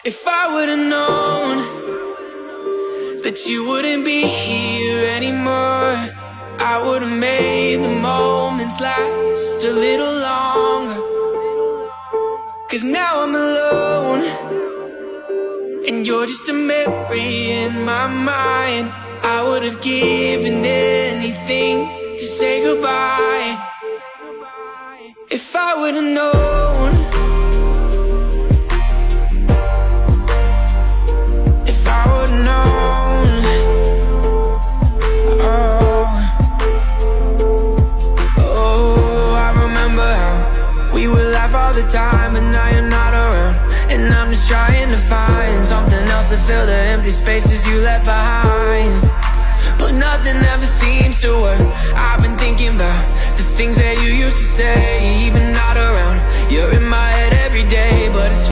If I would've known that you wouldn't be here anymore, I would've made the moments last a little longer. 'C's now I'm alone, and you're just a memory in my mind. I would've given anything to say goodbye. If I would've known, if I would've known, oh, I remember how we would laugh all the time, but now you're not around. And I'm just trying to find something else to fill the empty spaces you left behind. But nothing ever seems to work. I've been thinking about the things that you used to say, even not around. You're in my head every day, but it's